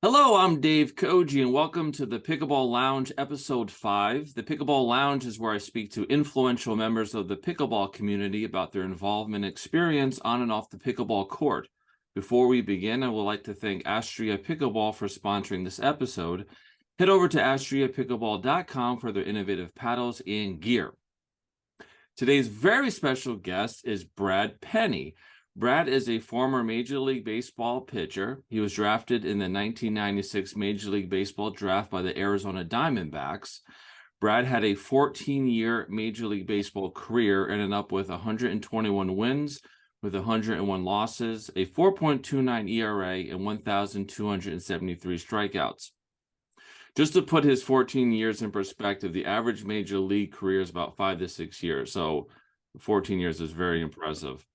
Hello, I'm Dave Koji, and welcome to the Pickleball Lounge, Episode 5. The Pickleball Lounge is where I speak to influential members of the pickleball community about their involvement and experience on and off the pickleball court. Before we begin, I would like to thank Astria Pickleball for sponsoring this episode. Head over to astriapickleball.com for their innovative paddles and gear. Today's very special guest is Brad Penny. Brad is a former Major League Baseball pitcher. He was drafted in the 1996 Major League Baseball draft by the Arizona Diamondbacks. Brad had a 14-year Major League Baseball career, ending up with 121 wins, with 101 losses, a 4.29 ERA, and 1,273 strikeouts. Just to put his 14 years in perspective, the average Major League career is about 5 to 6 years. So 14 years is very impressive.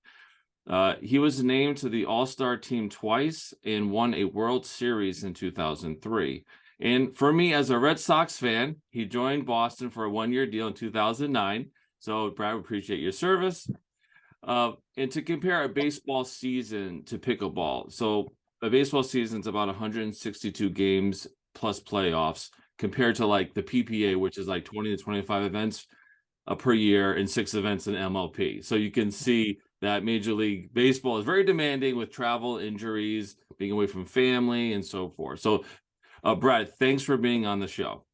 He was named to the All-Star team twice and won a World Series in 2003. And for me, as a Red Sox fan, he joined Boston for a one-year deal in 2009. So, Brad, we appreciate your service. And to compare a baseball season to pickleball. So, a baseball season is about 162 games plus playoffs compared to like the PPA, which is like 20 to 25 events per year and 6 events in MLP. So you can see that Major League Baseball is very demanding with travel, injuries, being away from family, and so forth. So, Brad, thanks for being on the show.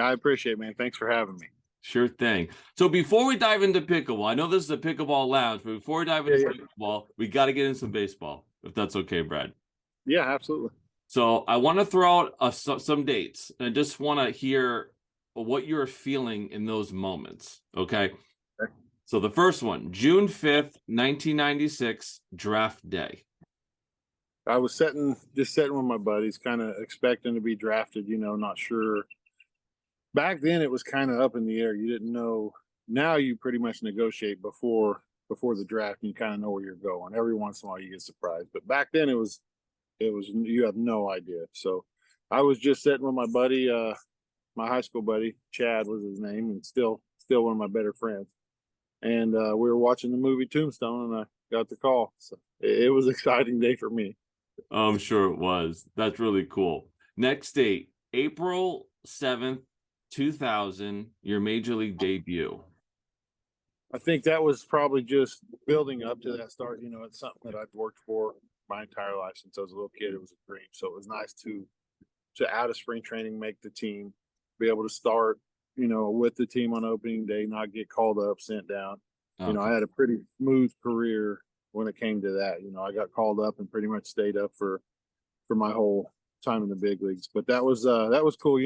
I appreciate it, man. Thanks for having me. Sure thing. So before we dive into pickleball, I know this is a pickleball lounge, but before we dive into pickleball, we got to get in some baseball, if that's okay, Brad. Yeah, absolutely. So I want to throw out some dates, and I just want to hear what you're feeling in those moments, okay? So the first one, June 5th, 1996, draft day. I was just sitting with my buddies, kind of expecting to be drafted, not sure. Back then it was kind of up in the air. You didn't know. Now you pretty much negotiate before the draft and you kind of know where you're going. Every once in a while you get surprised. But back then it was you have no idea. So I was just sitting with my buddy, my high school buddy, Chad was his name, and still one of my better friends. And we were watching the movie Tombstone, and I got the call. So it was an exciting day for me. I'm sure it was. That's really cool. Next date, April 7th, 2000, your Major League debut. I think that was probably just building up to that start. It's something that I've worked for my entire life since I was a little kid. It was a dream. So it was nice to out of spring training, make the team, be able to start, with the team on opening day, not get called up, sent down. Okay. I had a pretty smooth career when it came to that. I got called up and pretty much stayed up for my whole time in the big leagues. But that was cool.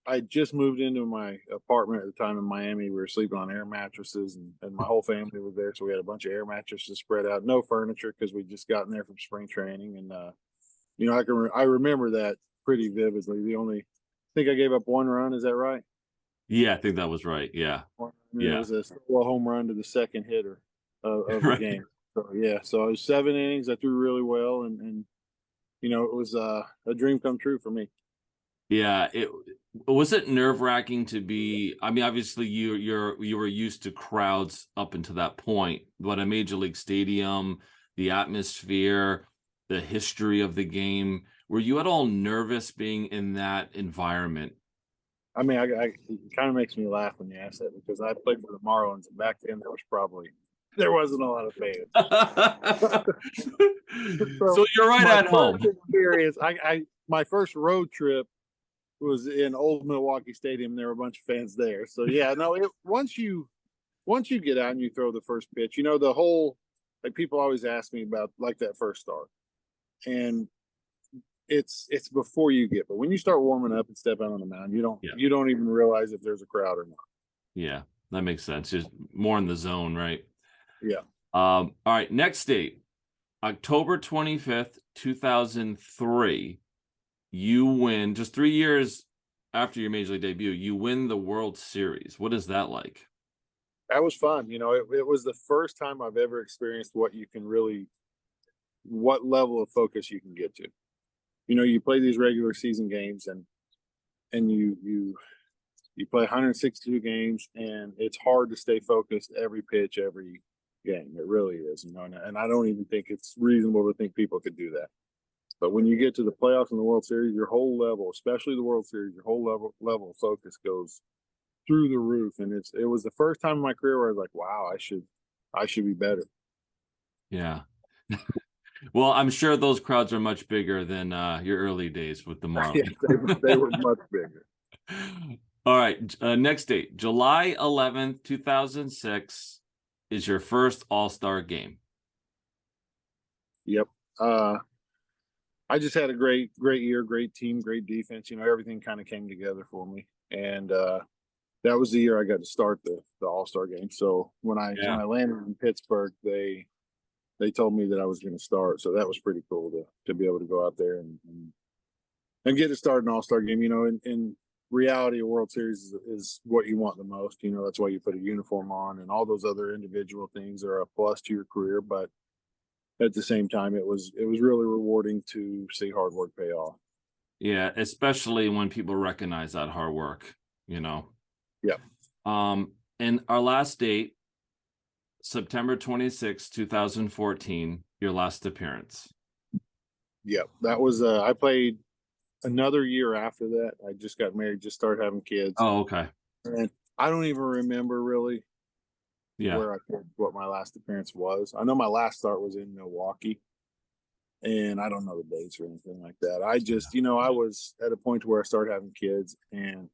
I just moved into my apartment at the time in Miami. We were sleeping on air mattresses, and my whole family was there. So we had a bunch of air mattresses spread out, no furniture because we just gotten there from spring training. And I remember that pretty vividly. I think I gave up one run. Is that right? Yeah, I think that was right. Yeah. Yeah. It was a solo home run to the second hitter of the game. So, yeah. So it was 7 innings. I threw really well. And it was a dream come true for me. Yeah. Was it nerve-wracking to be, I mean, obviously you were used to crowds up until that point, but a Major League stadium, the atmosphere, the history of the game, were you at all nervous being in that environment? I mean, it kind of makes me laugh when you ask that because I played for the Marlins, and back then there wasn't a lot of fans. So you're right at home. Experience, my first road trip was in Old Milwaukee Stadium. There were a bunch of fans there. So yeah, no. Once you get out and you throw the first pitch, the whole, like, people always ask me about like that first start, and it's before you but when you start warming up and step out on the mound, you don't even realize if there's a crowd or not. Yeah, that makes sense. Just more in the zone, right? Yeah. All right, next date, October 25th, 2003. You win, just 3 years after your Major League debut, you win the World Series. What is that like? That was fun. It was the first time I've ever experienced what level of focus you can get to. You play these regular season games and you play 162 games, and it's hard to stay focused every pitch, every game. It really is, and I don't even think it's reasonable to think people could do that. But when you get to the playoffs and the World Series, your whole level, especially the World Series, your whole level of focus goes through the roof. And it was the first time in my career where I was like, wow, I should be better. Yeah. Well, I'm sure those crowds are much bigger than your early days with the Yeah, Marlins. they were much bigger. All right. Next date, July 11th, 2006 is your first All-Star game. Yep. I just had a great year, great team, great defense. Everything kind of came together for me. And that was the year I got to start the All-Star game. So when I Yeah. landed in Pittsburgh, they told me that I was going to start. So that was pretty cool to be able to go out there and get to start an All-Star game. In reality, a World Series is what you want the most. That's why you put a uniform on, and all those other individual things are a plus to your career. But at the same time, it was really rewarding to see hard work pay off. Yeah, especially when people recognize that hard work, Yeah. And our last date, September 26, 2014, your last appearance. Yeah. That was I played another year after that. I just got married, just started having kids. Oh, okay. And I don't even remember really Yeah. where I played, what my last appearance was. I know my last start was in Milwaukee, and I don't know the dates or anything like that. I just, I was at a point where I started having kids, and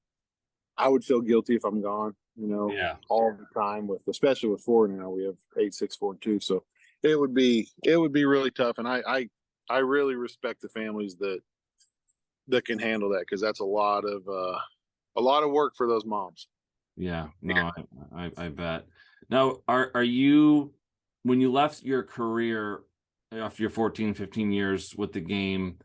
I would feel guilty if I'm gone, Yeah. all the time especially with four now. We have 8, 6, 4, 2. So it would be really tough. And I really respect the families that can handle that, because that's a lot of work for those moms. Yeah. No, I bet. Now, are you, when you left your career after your 14, 15 years with the game,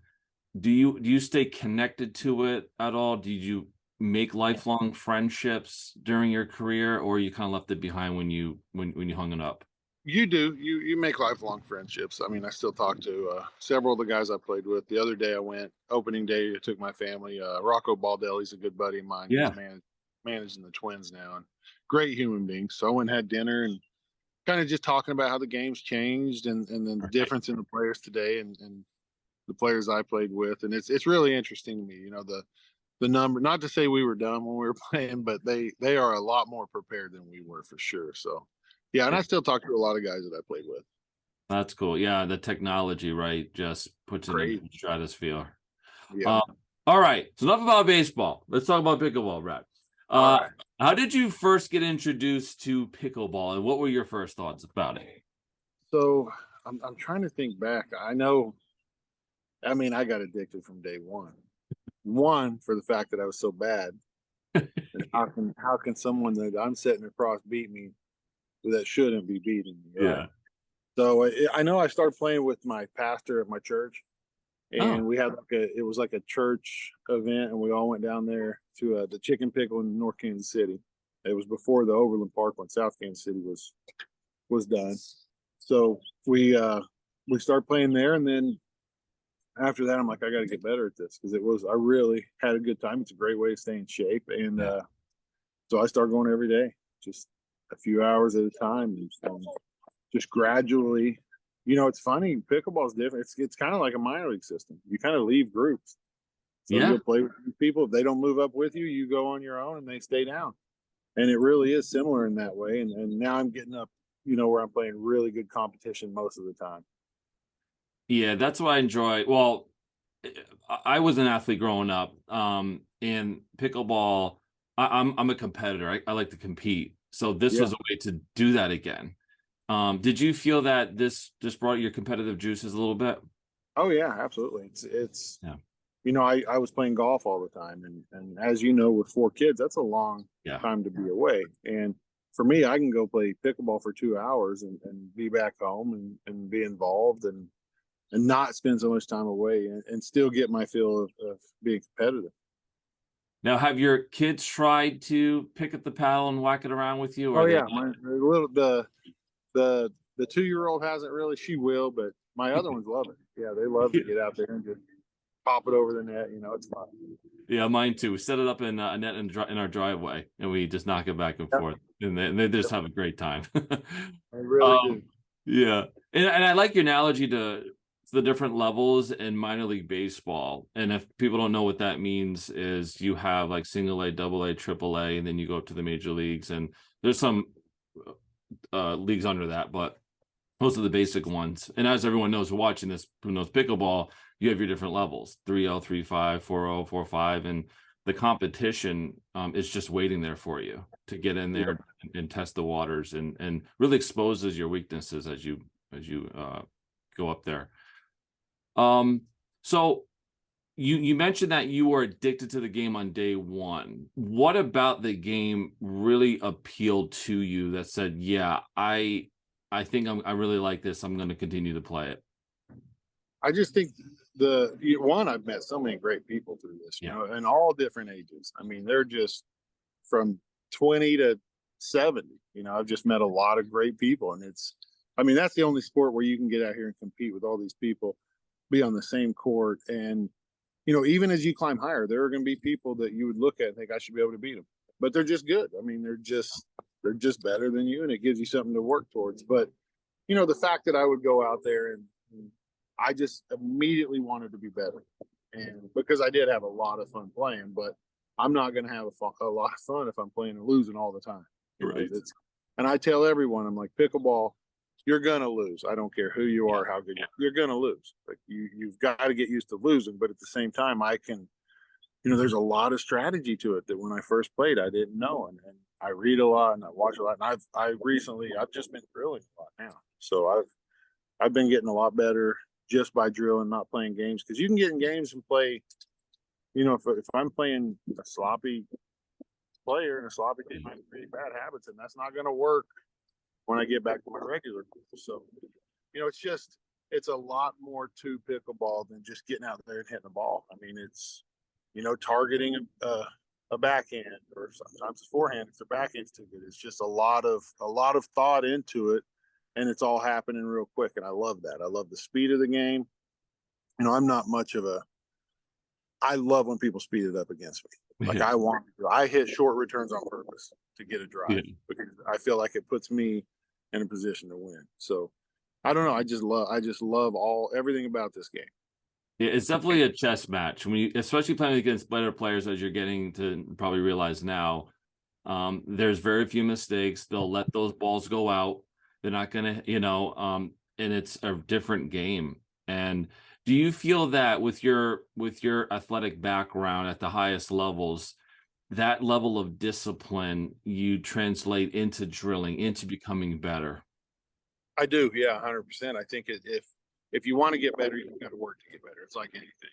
do you stay connected to it at all? Did you make lifelong friendships during your career, or you kind of left it behind when you hung it up? You do. You make lifelong friendships. I mean, I still talk to several of the guys I played with. The other day I went, opening day, I took my family. Rocco Baldelli's a good buddy of mine. Yeah. He's managing the Twins now, and great human being. So I went and had dinner and kind of just talking about how the game's changed, and then the Right. difference in the players today and the players I played with. And it's really interesting to me, the number, not to say we were dumb when we were playing, but they are a lot more prepared than we were, for sure. So yeah, and I still talk to a lot of guys that I played with. That's cool. Yeah, the technology, right, just puts it in Great. stratosphere. Yeah. Uh, all right. So enough about baseball. Let's talk about pickleball, Brad. All right. How did you first get introduced to pickleball, and what were your first thoughts about it? So I'm trying to think back. I know, I mean, I got addicted from day one. One, for the fact that I was so bad. And how can someone that I'm sitting across beat me that shouldn't be beating me, right? Yeah. So I know I started playing with my pastor at my church, Oh, and we had it was like a church event, and we all went down there to the Chicken Pickle in North Kansas City. It was before the Overland Park when South Kansas City was done. So we started playing there, and then after that, I'm like, I got to get better at this, because I really had a good time. It's a great way to stay in shape, and yeah. so I started going every day, just a few hours at a time, and just gradually. It's funny. Pickleball is different. It's kind of like a minor league system. You kind of leave groups. So Yeah. you'll play with people. If they don't move up with you, you go on your own, and they stay down. And it really is similar in that way. And now I'm getting up, where I'm playing really good competition most of the time. Yeah, that's what I enjoy. Well, I was an athlete growing up. In pickleball, I'm a competitor. I like to compete. So this Yeah. was a way to do that again. Did you feel that this just brought your competitive juices a little bit? Oh yeah, absolutely. It's Yeah. I was playing golf all the time, and as you know, with 4 kids, that's a long Yeah. time to be away. And for me, I can go play pickleball for 2 hours and be back home and be involved and not spend so much time away, and still get my feel of being competitive. Now, have your kids tried to pick up the paddle and whack it around with you? Or Oh are they yeah, the 2-year-old hasn't really. She will, but my other ones love it. Yeah, they love to get out there and just pop it over the net. It's fun. Yeah, mine too. We set it up in a net in our driveway, and we just knock it back and Yep. forth, and they just have a great time. They really um, do. yeah, and I like your analogy to the different levels in minor league baseball. And if people don't know what that means, is you have like single A, double A, triple A, and then you go up to the major leagues. And there's some leagues under that, but those are the basic ones. And as everyone knows, watching this, who knows pickleball, you have your different levels: 3L, 3-5, 4-0, 4-5, and the competition is just waiting there for you to get in there and test the waters, and really exposes your weaknesses as you go up there. So you mentioned that you were addicted to the game on day one. What about the game really appealed to you that said, yeah, I think I really like this, I'm going to continue to play it? I just think I've met so many great people through this, Yeah. in all different ages. I mean, they're just from 20 to 70. I've just met a lot of great people, and that's the only sport where you can get out here and compete with all these people, be on the same court, and even as you climb higher, there are going to be people that you would look at and think I should be able to beat them, but they're just good. I mean, they're just better than you, and it gives you something to work towards. But the fact that I would go out there and I just immediately wanted to be better, and because I did have a lot of fun playing, but I'm not going to have a lot of fun if I'm playing and losing all the time. Right. And I tell everyone, I'm like, pickleball, you're going to lose. I don't care who you are, how good you're going to lose. Like you've got to get used to losing. But at the same time, I can, there's a lot of strategy to it that when I first played, I didn't know. And I read a lot and I watch a lot. And I've just been drilling a lot now. So I've been getting a lot better just by drilling, not playing games. Because you can get in games and play, if I'm playing a sloppy player and a sloppy team, I have pretty bad habits, and that's not going to work when I get back to my regular. So, it's a lot more to pickleball than just getting out there and hitting the ball. I mean, it's, targeting a backhand, or sometimes a forehand if the backhand's too good. It's just a lot of thought into it, and it's all happening real quick. And I love that. I love the speed of the game. I'm not much of I love when people speed it up against me. Like I hit short returns on purpose to get a drive because I feel like it puts me in a position to win. So I don't know. I just love everything about this game. Yeah, it's definitely a chess match when you, especially playing against better players, as you're getting to probably realize now. There's very few mistakes. They'll let those balls go out. They're not gonna, and it's a different game. And do you feel that with your athletic background at the highest levels, that level of discipline you translate into drilling, into becoming better? I do, yeah, 100%. I think if you want to get better, you've got to work to get better. It's like anything.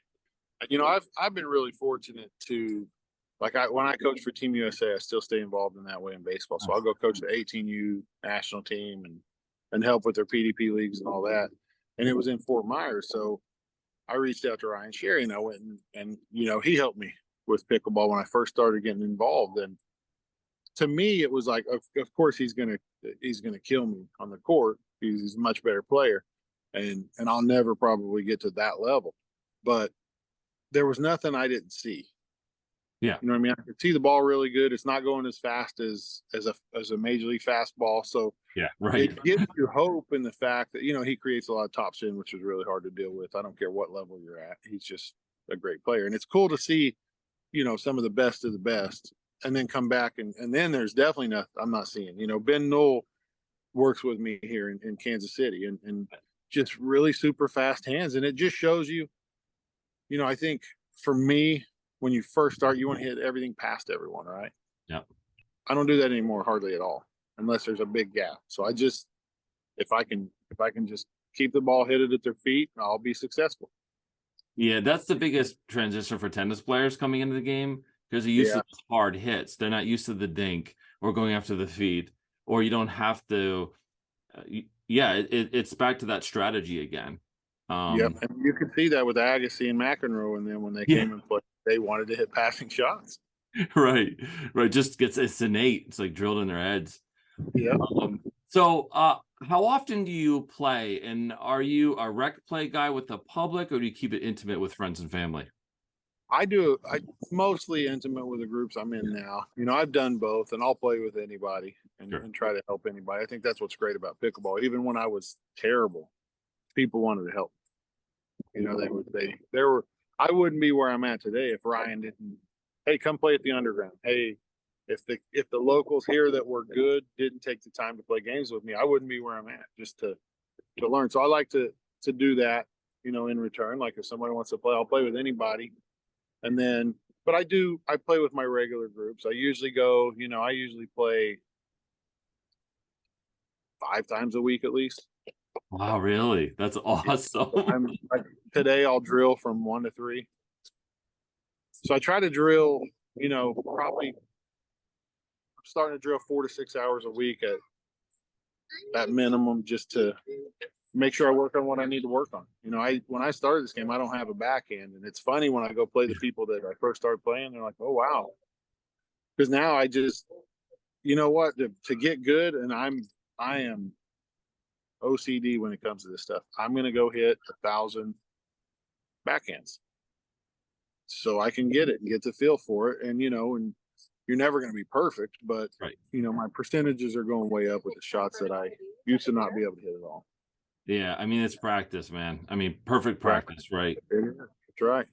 I've been really fortunate to, when I coach for Team USA, I still stay involved in that way in baseball. So I'll go coach the 18U national team and help with their PDP leagues and all that. And it was in Fort Myers, so I reached out to Ryan Sherry and I went and he helped me with pickleball when I first started getting involved. And to me, it was like, of course he's gonna kill me on the court. He's a much better player, and I'll never probably get to that level. But there was nothing I didn't see. Yeah. You know what I mean? I could see the ball really good. It's not going as fast as a major league fastball. So yeah, right. It gives you hope in the fact that, he creates a lot of top spin, which is really hard to deal with. I don't care what level you're at. He's just a great player. And it's cool to see, some of the best of the best and then come back. And then there's definitely nothing I'm not seeing. Ben Knoll works with me here in Kansas City and just really super fast hands. And it just shows you, I think for me, when you first start, you want to hit everything past everyone, right? Yeah. I don't do that anymore, hardly at all, unless there's a big gap. So I just, if I can just keep the ball hit it at their feet, I'll be successful. Yeah, that's the biggest transition for tennis players coming into the game, because they're used to hard hits. They're not used to the dink or going after the feet, or you don't have to. It's back to that strategy again. Yep, and you could see that with Agassi and McEnroe, and then when they came and played, they wanted to hit passing shots. Right. Just it's innate. It's like drilled in their heads. Yeah. So, how often do you play, and are you a rec play guy with the public, or do you keep it intimate with friends and family? I mostly intimate with the groups I'm in now. I've done both, and I'll play with anybody and try to help anybody. I think that's what's great about pickleball. Even when I was terrible, people wanted to help. You know, there were, I wouldn't be where I'm at today if Ryan didn't, hey, come play at the underground. Hey, if the locals here that were good didn't take the time to play games with me, I wouldn't be where I'm at just to learn. So I like to do that, you know, in return. Like if somebody wants to play, I'll play with anybody. And then, but I play with my regular groups. I usually go, you know, I usually play 5 times a week at least. Wow, really? That's awesome. Today I'll drill from 1 to 3. So I try to drill, you know, probably I'm starting to drill 4 to 6 hours a week at minimum, just to make sure I work on what I need to work on. You know, when I started this game, I don't have a backhand, and it's funny when I go play the people that I first started playing, they're like, "Oh wow," because now I just, you know what, to get good, and I am OCD when it comes to this stuff. I'm gonna go hit 1,000 backhands so I can get it and get the feel for it, and you know, and you're never going to be perfect, but Right. you know, my percentages are going way up with the shots that I used to not be able to hit at all. Yeah, I mean, it's practice, man. I mean, perfect Right. practice, right? That's right.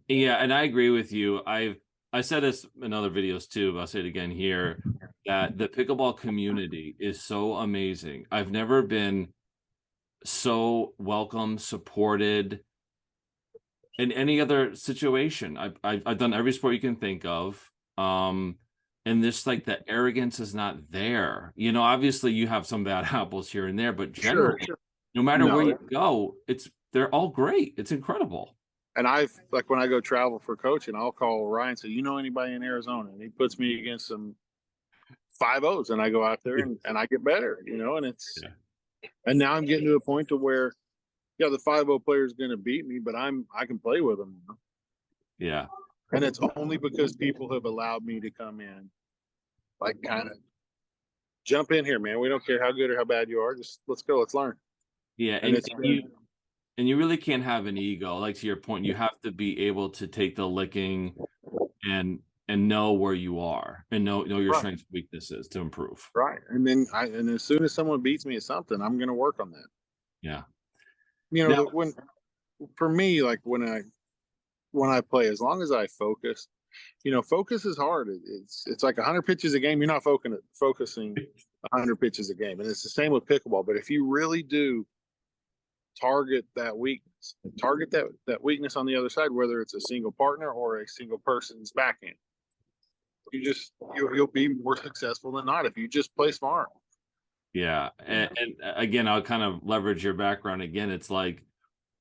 Yeah, and I agree with you. I said this in other videos too, but I'll say it again here, that the pickleball community is so amazing. I've never been so welcome, supported in any other situation. I've done every sport you can think of. And this, like, the arrogance is not there. You know, obviously you have some bad apples here and there, but Sure, generally, sure. no matter where No, you go, they're all great. It's incredible. and I've like when I go travel for coaching, I'll call Ryan and say, "You know anybody in Arizona?" And he puts me against some 5 O's, and I go out there and I get better, you know. And it's Yeah. and now I'm getting to a point to where, yeah, the 5O player is going to beat me, but I can play with them, Yeah. and it's only because people have allowed me to come in, like kind of jump in here, man. We don't care how good or how bad you are. Just let's go. Let's learn. Yeah, And and it's been you really can't have an ego. Like, to your point, you have to be able to take the licking and know where you are and know your right, strengths and weaknesses to improve. right. And as soon as someone beats me at something, I'm going to work on that. Yeah. You know, Now, when for me, like when I play, as long as I focus, you know, focus is hard. It's like 100 pitches a game. You're not focusing 100 pitches a game, and it's the same with pickleball. But if you really do target that weakness, target that weakness on the other side, whether it's a single partner or a single person's backhand, you'll be more successful than not if you just play smart. yeah, and again, I'll kind of leverage your background again. It's like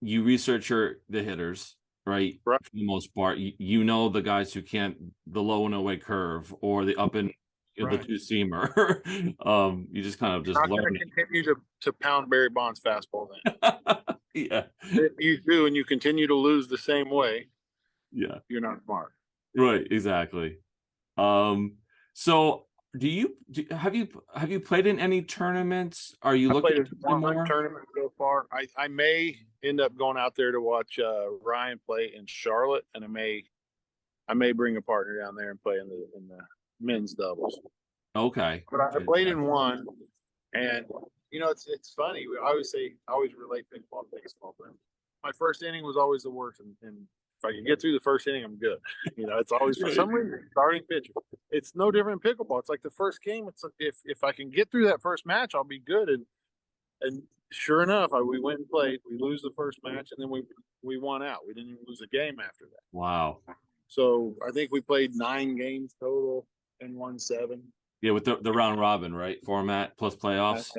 you research the hitters, right? Right, For the most part, you know the guys who can't the low and away curve or the up and the right. two seamer. You just kind of just Not learn going to continue to pound Barry Bonds fastball. Then it. Yeah, if you do, and you continue to lose the same way, yeah, you're not smart. right, exactly. Um, so have you played in any tournaments? Are you I looking played in to play one more? tournament so far. I may end up going out there to watch Ryan play in Charlotte, and I may bring a partner down there and play in the men's doubles. Okay. But I played in one, and you know it's funny. I always relate pickleball to baseball. But my first inning was always the worst, and if I can get through the first inning, I'm good. You know, it's always for Right. some reason starting pitcher. It's no different in pickleball. It's like the first game. It's like if I can get through that first match, I'll be good. And sure enough, we went and played. We lose the first match, and then we won out. We didn't even lose a game after that. Wow. So I think we played 9 games total and won 7. Yeah, with the round robin, right? Format plus playoffs.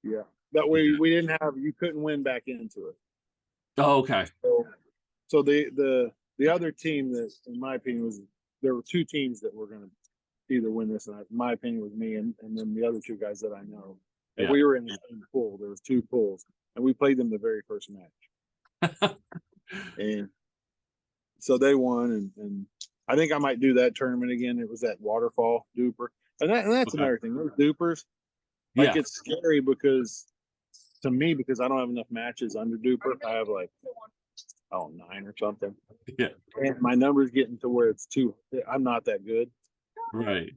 Yeah, that Yeah. we didn't have. You couldn't win back into it. Oh, okay. So the other team that, in my opinion, was there were 2 teams that were going to either win this, and in my opinion, was me and then the other 2 guys that I know. And Yeah. we were in the same pool. There was 2 pools, and we played them the very first match. And so they won, and I think I might do that tournament again. It was that waterfall duper, and that's Okay. another thing. Those dupers, like Yeah. it's scary because to me, because I don't have enough matches under duper. I have like 9 or something, Yeah. and my number's getting to where it's too. I'm not that good. Right.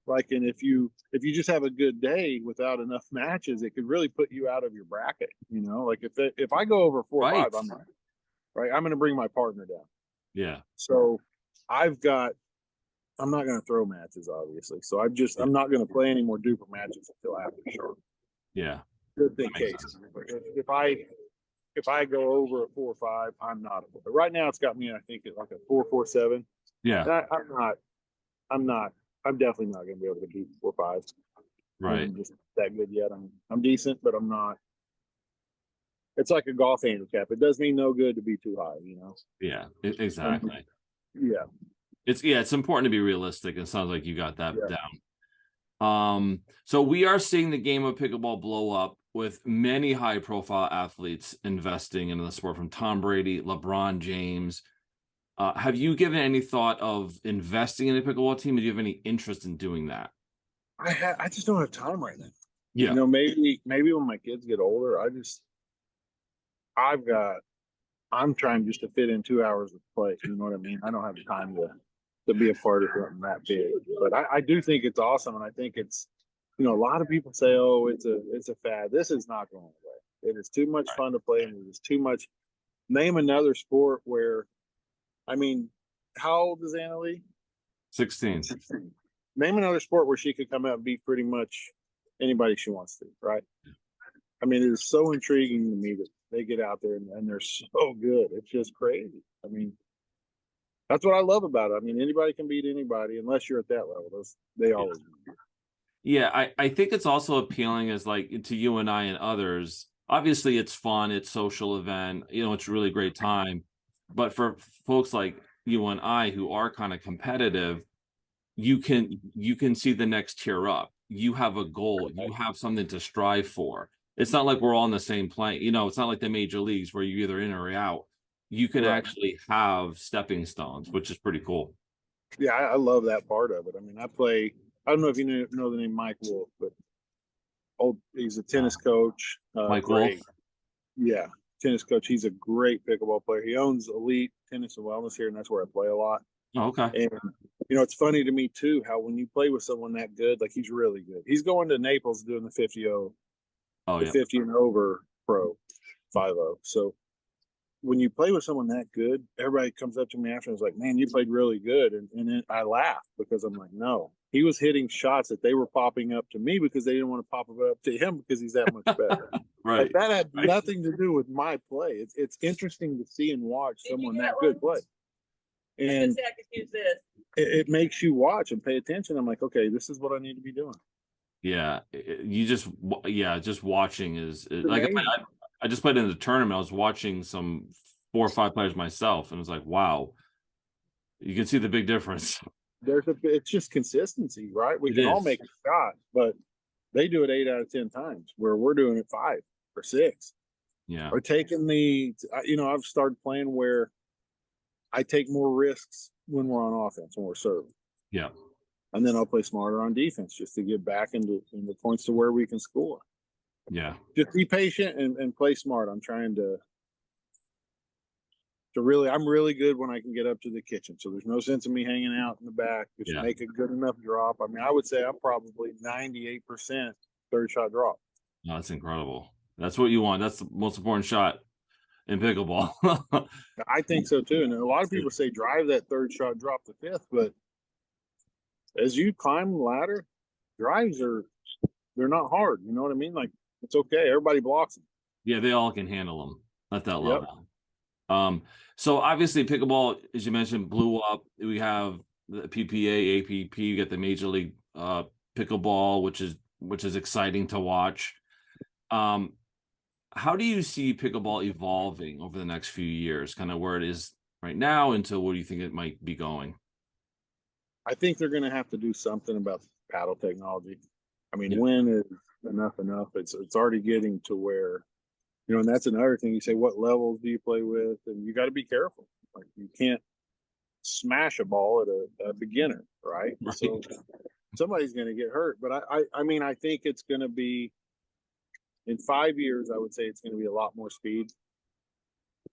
Like, and if you just have a good day without enough matches, it could really put you out of your bracket. You know, like if I go over 4 or Right. 5, I'm not. right? I'm going to bring my partner down. Yeah. So I've got, I'm not going to throw matches, obviously. So Yeah. I'm not going to play any more duper matches until after sharp. Yeah. Just in That makes case. sense. If I go over a 4 or 5, I'm not. But right now, it's got me, I think, at like a 4.47. Yeah. And I'm not. I'm not. I'm definitely not going to be able to beat 4.5. Right. I'm just that good yet. I'm decent, but I'm not. It's like a golf handicap. It does me no good to be too high, you know. Yeah. And Exactly. yeah, It's important to be realistic. It sounds like you got that yeah. down. So we are seeing the game of pickleball blow up with many high profile athletes investing in the sport, from Tom Brady, LeBron James. Have you given any thought of investing in a pickleball team? Do you have any interest in doing that? I just don't have time right now. You Yeah. know, maybe when my kids get older, I've got I'm trying just to fit in 2 hours of play. You know what I mean? I don't have time to be a part of something that big. But I do think it's awesome, and I think it's, you know, a lot of people say, "Oh, it's a fad." This is not going away. It is too much Right. fun to play, and it is too much. Name another sport where, I mean, how old is Anna Lee? 16. Name another sport where she could come out and beat pretty much anybody she wants to, right? I mean, it is so intriguing to me that they get out there and they're so good. It's just crazy. I mean, that's what I love about it. I mean, anybody can beat anybody unless you're at that level. They Yeah. always do. Yeah, I think it's also appealing as, like, to you and I and others. Obviously, it's fun, it's social event, it's a really great time. But for folks like you and I who are kind of competitive, you can see the next tier up. You have a goal, you have something to strive for. It's not like we're all in the same plane. It's not like the major leagues where you're either in or out. You can Right. actually have stepping stones, which is pretty cool. Yeah, I love that part of it. I mean, I don't know if you know the name Mike Wolf, but he's a Uh, tennis coach. Mike Wolf. Great. Yeah, tennis coach. He's a great pickleball player. He owns Elite Tennis and Wellness here, and that's where I play a lot. Oh, okay. And it's funny to me too how when you play with someone that good, like he's really good. He's going to Naples doing Oh, the yeah. 50 and over pro 5-0. So when you play with someone that good, everybody comes up to me after and is like, "Man, you played really good," and then I laugh because I'm like, "No, he was hitting shots that they were popping up to me because they didn't want to pop it up to him because he's that much better." Like Right. that had Right. nothing to do with my play. It's interesting to see and watch someone that good play, and it makes you watch and pay attention. I'm like, okay, this is what I need to be doing. Yeah, just watching It's like, amazing. I just played in the tournament. I was watching some 4 or 5 players myself, and it was like, wow, you can see the big difference. It's just consistency, right? We It can all is. make a shot, but they do it 8 out of 10 times, where we're doing it 5 or 6. Yeah. Or taking I've started playing where I take more risks when we're on offense, when we're serving, Yeah. and then I'll play smarter on defense just to get back into points to where we can score. Yeah. Just be patient and play smart. I'm trying to really, I'm really good when I can get up to the kitchen. So there's no sense of me hanging out in the back. Just Yeah. make a good enough drop. I mean, I would say I'm probably 98% third shot drop. No, that's incredible. That's what you want. That's the most important shot in pickleball. I think so too. And a lot of people say drive that third shot, drop the fifth. But as you climb the ladder, drives they're not hard. You know what I mean? Like it's okay. Everybody blocks them. Yeah, they all can handle them at that Yep. level. So obviously pickleball, as you mentioned, blew up. We have the PPA, APP, you get the Major League Pickleball, which is exciting to watch. Um, how do you see pickleball evolving over the next few years, kind of where it is right now into where do you think it might be going? I think they're going to have to do something about paddle technology. I mean, Yeah. when is enough? It's already getting to where, and that's another thing. You say, what levels do you play with? And you got to be careful. Like you can't smash a ball at a beginner, right? Right. So somebody's going to get hurt. But I mean, I think it's going to be in 5 years. I would say it's going to be a lot more speed.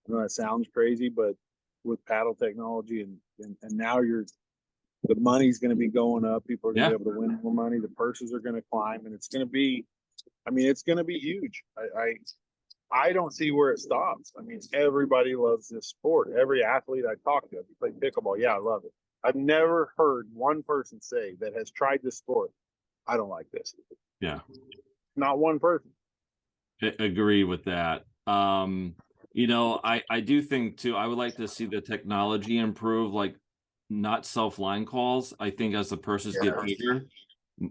I know that sounds crazy, but with paddle technology and now the money's going to be going up. People are going to Yeah. be able to win more money. The purses are going to climb, and it's going to be, I mean, it's going to be huge. I don't see where it stops. I mean, everybody loves this sport. Every athlete I talk to, if you play pickleball, yeah, I love it. I've never heard one person say that has tried this sport, I don't like this. Yeah. Not one person. Agree with that. I do think too, I would like to see the technology improve, like not self-line calls. I think as the purses get bigger,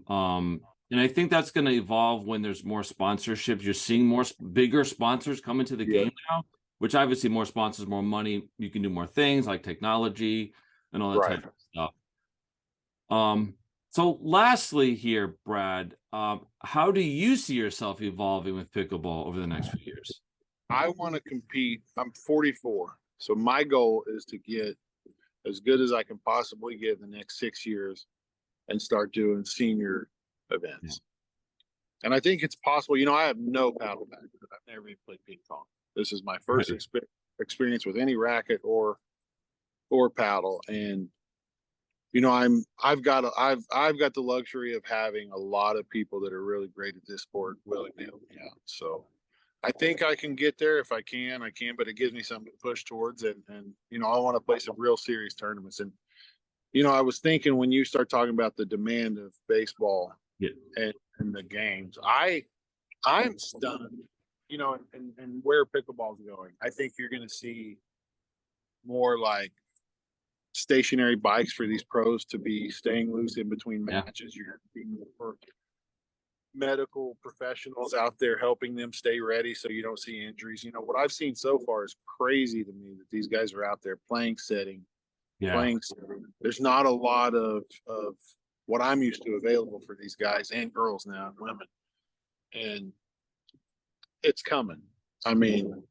and I think that's going to evolve when there's more sponsorships. You're seeing more bigger sponsors come into the game now, which obviously more sponsors, more money. You can do more things like technology and all that type of stuff. So lastly here, Brad, how do you see yourself evolving with pickleball over the next few years? I want to compete. I'm 44. So my goal is to get as good as I can possibly get in the next 6 years and start doing senior events. Yeah. And I think it's possible. I have no paddle background. I've never even played ping pong. This is my first experience with any racket or paddle. And I've got the luxury of having a lot of people that are really great at this sport willing to help me out. So I think I can get there. If I can, but it gives me something to push towards. And I want to play some real serious tournaments. And, I was thinking when you start talking about the demand of baseball and the games, I'm stunned, and where pickleball is going. I think you're going to see more like stationary bikes for these pros to be staying loose in between matches. You're going to see medical professionals out there helping them stay ready so you don't see injuries. What I've seen so far is crazy to me that these guys are out there playing setting. There's not a lot of what I'm used to available for these guys and girls now and women. And it's coming. I mean,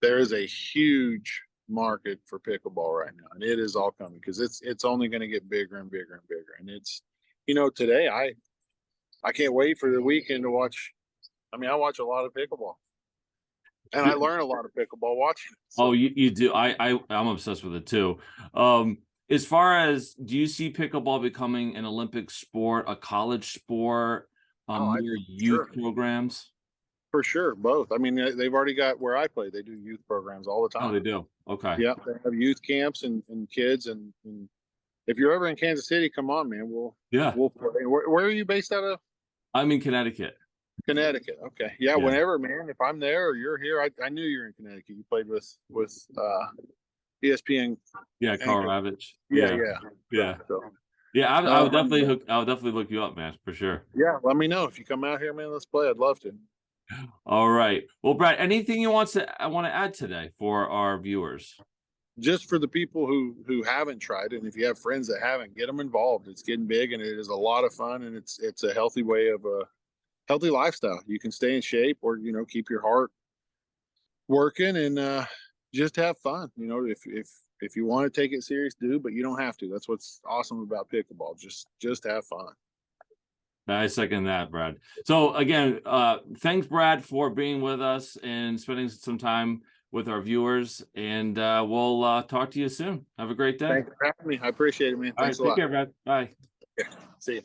there is a huge market for pickleball right now, and it is all coming because it's only going to get bigger and bigger and bigger. And it's today I can't wait for the weekend to watch. I mean, I watch a lot of pickleball, and I learn a lot of pickleball watching it. So. Oh, you do. I'm obsessed with it too. As far as, do you see pickleball becoming an Olympic sport, a college sport, more youth programs? For sure, both. I mean, they've already got where I play. They do youth programs all the time. Oh, they do. Okay. Yeah, they have youth camps and kids. And if you're ever in Kansas City, come on, man. We'll play. Where are you based out of? I'm in Connecticut. Connecticut. Okay. Yeah. Whenever, man. If I'm there or you're here, I knew you're in Connecticut. You played with ESPN. Yeah, Carl Ravitch. Yeah. So. Yeah, I would definitely look you up, man, for sure. Yeah, let me know if you come out here, man. Let's play. I'd love to. All right. Well, Brad, anything I want to add today for our viewers? Just for the people who haven't tried it, and if you have friends that haven't, get them involved. It's getting big, and it is a lot of fun, and it's a healthy way of a healthy lifestyle. You can stay in shape, or keep your heart working, and just have fun. If you want to take it serious, do, but you don't have to. That's what's awesome about pickleball. Just have fun. I second that, Brad. So again, thanks, Brad, for being with us and spending some time with our viewers. And we'll talk to you soon. Have a great day. Thanks for having me. I appreciate it, man. Thanks a lot. Take care, Brad. Bye. Yeah. See you.